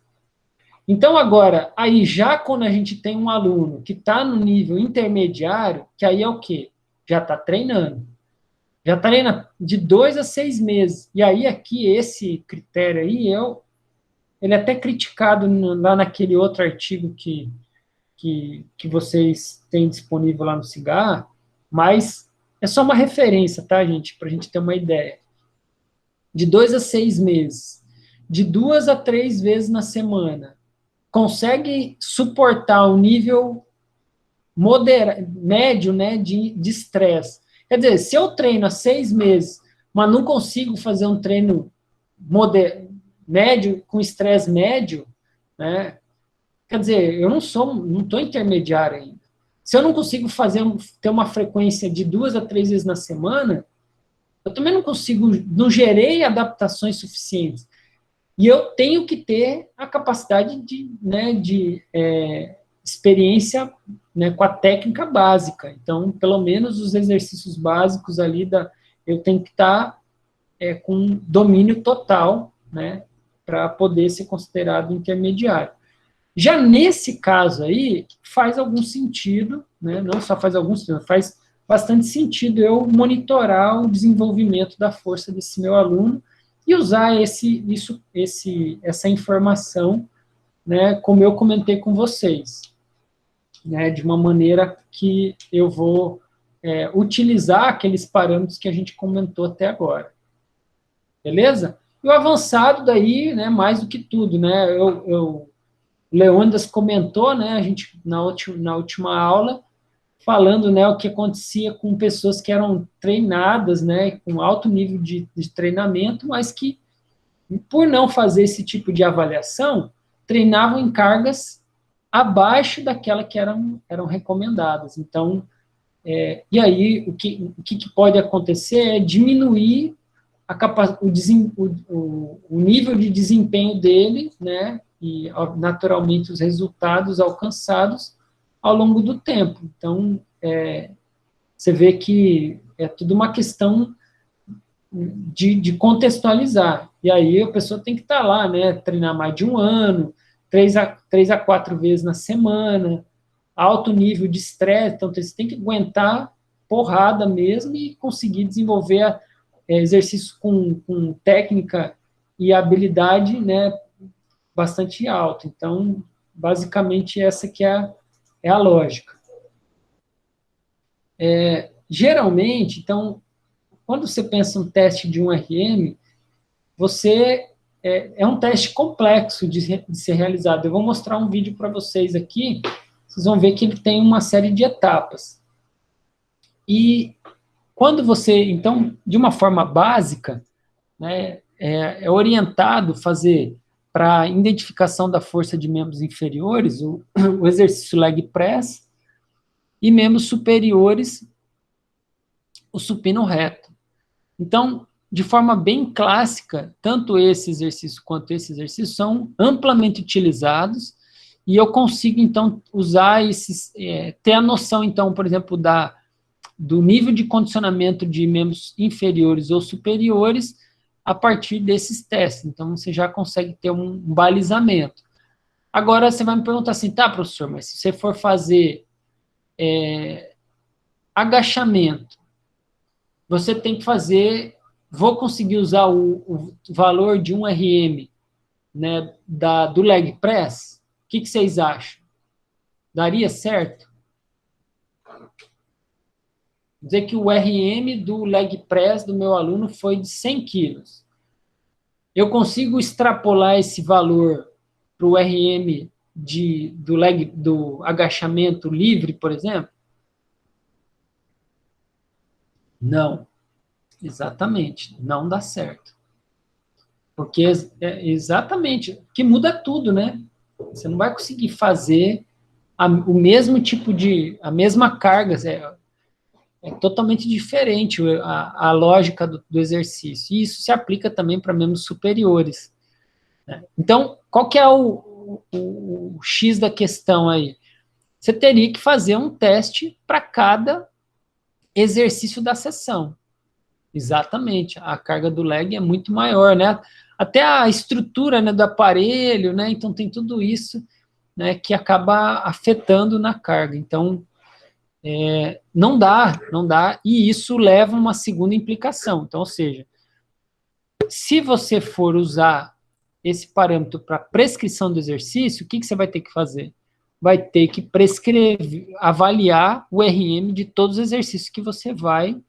Então, agora, aí já quando a gente tem um aluno que está no nível intermediário, que aí é o quê? Já está treinando. Já treina de 2 a 6 meses. E aí, aqui, esse critério aí, ele é até criticado lá naquele outro artigo que vocês têm disponível lá no Cigar, mas é só uma referência, tá, gente? Para a gente ter uma ideia. De 2 a 6 meses. De 2 a 3 vezes na semana. Consegue suportar um nível médio, né, de estresse. Quer dizer, se eu treino há 6 meses, mas não consigo fazer um treino médio, com estresse médio, né, quer dizer, eu não estou intermediário ainda. Se eu não consigo ter uma frequência de 2 a 3 vezes na semana, eu também não gerei adaptações suficientes. E eu tenho que ter a capacidade de experiência, né, com a técnica básica. Então, pelo menos os exercícios básicos ali, eu tenho que estar com domínio total, né, para poder ser considerado intermediário. Já nesse caso aí, faz algum sentido, né, não só faz algum sentido, faz bastante sentido eu monitorar o desenvolvimento da força desse meu aluno e usar essa informação, né, como eu comentei com vocês, né, de uma maneira que eu vou utilizar aqueles parâmetros que a gente comentou até agora. Beleza? E o avançado daí, né, mais do que tudo, né, o Leônidas comentou, né, a gente, na última aula, falando, né, o que acontecia com pessoas que eram treinadas, né, com alto nível de treinamento, mas que, por não fazer esse tipo de avaliação, treinavam em cargas abaixo daquela que eram recomendadas. Então, e aí, o que pode acontecer é diminuir o nível de desempenho dele, né, e, naturalmente, os resultados alcançados ao longo do tempo. Então, você vê que é tudo uma questão de contextualizar. E aí a pessoa tem que estar lá, né, treinar mais de um ano, 3 a 4 vezes na semana, alto nível de estresse, então você tem que aguentar porrada mesmo e conseguir desenvolver exercício com técnica e habilidade, né, bastante alto. Então, basicamente, essa que é a lógica. Geralmente, então, quando você pensa um teste de um RM, é um teste complexo de ser realizado. Eu vou mostrar um vídeo para vocês aqui, vocês vão ver que ele tem uma série de etapas. E quando você, então, de uma forma básica, né, é orientado fazer para identificação da força de membros inferiores, o exercício leg press, e membros superiores, o supino reto. Então, de forma bem clássica, tanto esse exercício quanto esse exercício são amplamente utilizados, e eu consigo, então, usar ter a noção, então, por exemplo, do nível de condicionamento de membros inferiores ou superiores a partir desses testes. Então, você já consegue ter um balizamento. Agora, você vai me perguntar assim, tá, professor, mas se você for fazer agachamento, você tem que fazer, vou conseguir usar o valor de 1 RM, né, do leg press? O que vocês acham? Daria certo? Dizer que o RM do leg press do meu aluno foi de 100 quilos. Eu consigo extrapolar esse valor para o RM do agachamento livre, por exemplo? Não. Exatamente. Não dá certo. Porque exatamente, que muda tudo, né? Você não vai conseguir fazer o mesmo tipo a mesma carga, é totalmente diferente a lógica do exercício. E isso se aplica também para membros superiores, né? Então, qual que é o X da questão aí? Você teria que fazer um teste para cada exercício da sessão. Exatamente, a carga do leg é muito maior, né? Até a estrutura, né, do aparelho, né? Então tem tudo isso, né, que acaba afetando na carga. Então, não dá, e isso leva a uma segunda implicação. Então, ou seja, se você for usar esse parâmetro para prescrição do exercício, o que você vai ter que fazer? Vai ter que avaliar o RM de todos os exercícios que você vai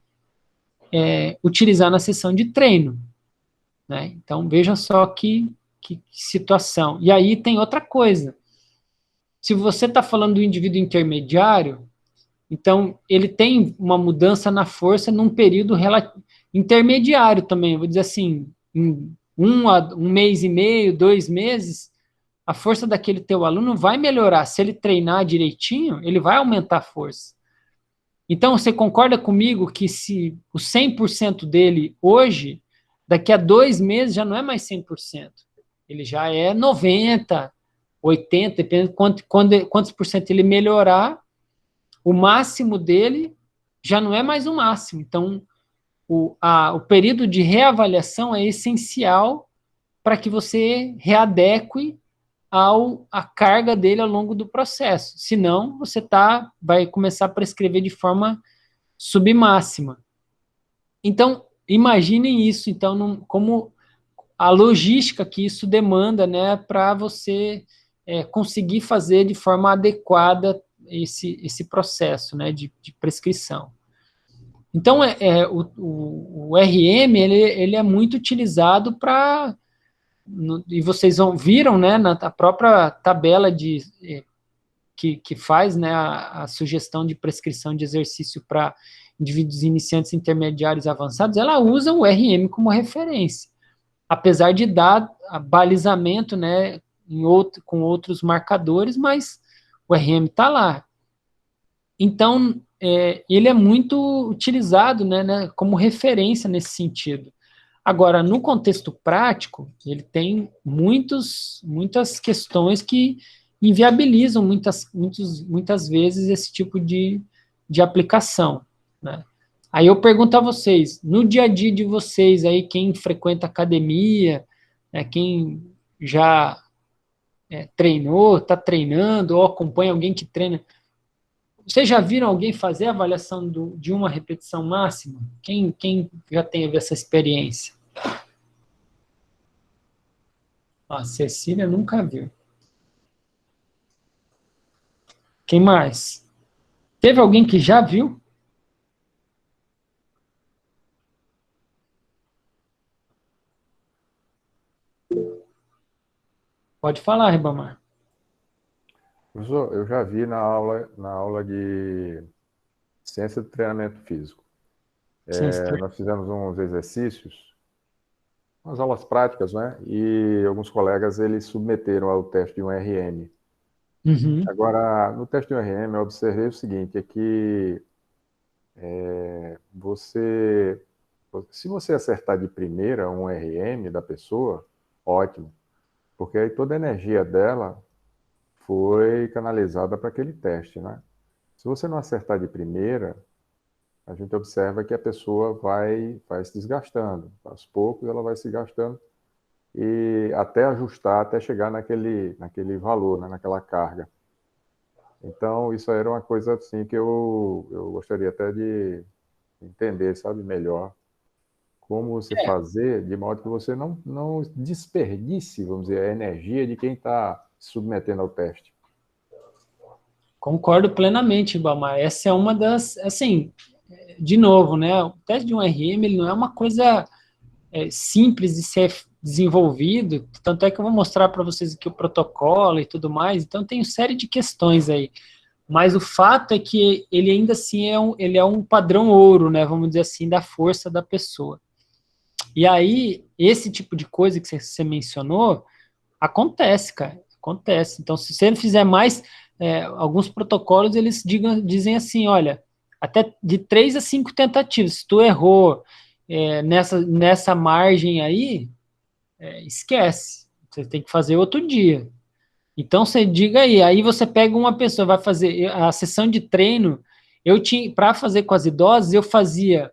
utilizar na sessão de treino, né? Então, veja só que situação. E aí tem outra coisa. Se você está falando do indivíduo intermediário, então, ele tem uma mudança na força num período intermediário também, vou dizer assim, em um mês e meio, 2 meses, a força daquele teu aluno vai melhorar. Se ele treinar direitinho, ele vai aumentar a força. Então, você concorda comigo que se o 100% dele hoje, daqui a 2 meses já não é mais 100%. Ele já é 90%, 80%, dependendo de quantos por cento ele melhorar, o máximo dele já não é mais o máximo. Então, o período de reavaliação é essencial para que você readeque a carga dele ao longo do processo. Senão, você vai começar a prescrever de forma submáxima. Então, imaginem isso, então, como a logística que isso demanda, né, para você conseguir fazer de forma adequada esse processo, né, de prescrição. Então, o RM, ele é muito utilizado para, e vocês viram, né, na própria tabela que faz, né, a sugestão de prescrição de exercício para indivíduos iniciantes, intermediários e avançados, ela usa o RM como referência, apesar de dar balizamento, né, com outros marcadores, mas o RM está lá. Então, ele é muito utilizado, né, como referência nesse sentido. Agora, no contexto prático, ele tem muitas questões que inviabilizam muitas vezes esse tipo de aplicação, né? Aí eu pergunto a vocês, no dia a dia de vocês, aí, quem frequenta academia, quem já treinou, está treinando, ou acompanha alguém que treina, vocês já viram alguém fazer a avaliação de uma repetição máxima? Quem já teve essa experiência? A Cecília nunca viu. Quem mais? Teve alguém que já viu? Pode falar, Ribamar. Professor, eu já vi na aula de ciência do treinamento físico. Nós fizemos uns exercícios, umas aulas práticas, né? E alguns colegas, eles submeteram ao teste de um RM. Uhum. Agora, no teste de um RM, eu observei o seguinte, é que se você acertar de primeira um RM da pessoa, ótimo, porque aí toda a energia dela foi canalizada para aquele teste, né? Se você não acertar de primeira, a gente observa que a pessoa vai se desgastando. Aos poucos ela vai se gastando e até ajustar, até chegar naquele valor, né? Naquela carga. Então, isso era uma coisa assim que eu gostaria até de entender, sabe, melhor. Como você fazer de modo que você não desperdice, vamos dizer, a energia de quem está se submetendo ao teste. Concordo plenamente, Ibamar. Essa é uma das, assim, de novo, né? O teste de um RM, ele não é uma coisa simples de ser desenvolvido, tanto é que eu vou mostrar para vocês aqui o protocolo e tudo mais, então tem uma série de questões aí. Mas o fato é que ele ainda assim ele é um padrão ouro, né? Vamos dizer assim, da força da pessoa. E aí, esse tipo de coisa que você mencionou, acontece, cara, acontece. Então, se você não fizer mais, alguns protocolos, eles dizem assim, olha, até de 3 a 5 tentativas, se tu errou nessa margem aí, esquece, você tem que fazer outro dia. Então, você diga aí você pega uma pessoa, vai fazer a sessão de treino, para fazer com as idosas, eu fazia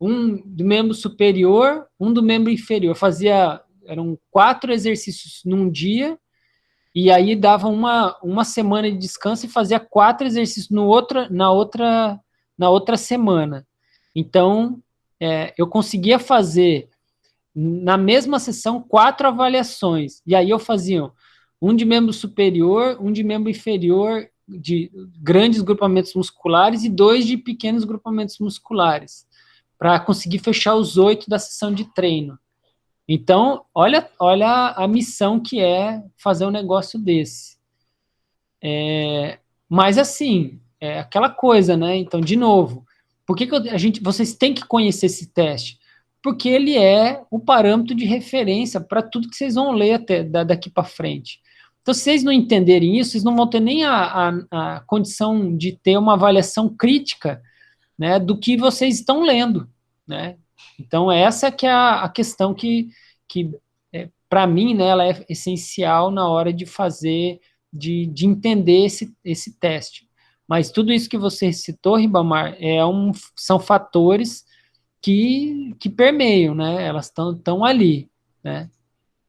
um do membro superior, um do membro inferior. Eram 4 exercícios num dia, e aí dava uma semana de descanso e fazia 4 exercícios na outra semana. Então, eu conseguia fazer, na mesma sessão, 4 avaliações. E aí eu fazia um de membro superior, um de membro inferior, de grandes grupamentos musculares, e 2 de pequenos grupamentos musculares, para conseguir fechar os 8 da sessão de treino. Então, olha a missão que é fazer um negócio desse. Mas, assim, aquela coisa, né? Então, de novo, por que vocês têm que conhecer esse teste? Porque ele é o parâmetro de referência para tudo que vocês vão ler até daqui para frente. Então, se vocês não entenderem isso, vocês não vão ter nem a condição de ter uma avaliação crítica, né, do que vocês estão lendo, né? Então, essa que é a questão que para mim, né, ela é essencial na hora de fazer, de entender esse teste. Mas tudo isso que você citou, Ribamar, são fatores que permeiam, né? Elas estão ali, né?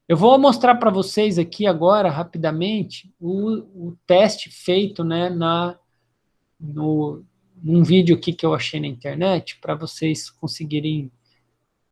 Eu vou mostrar para vocês aqui agora, rapidamente, o teste feito, né, num vídeo aqui que eu achei na internet, para vocês conseguirem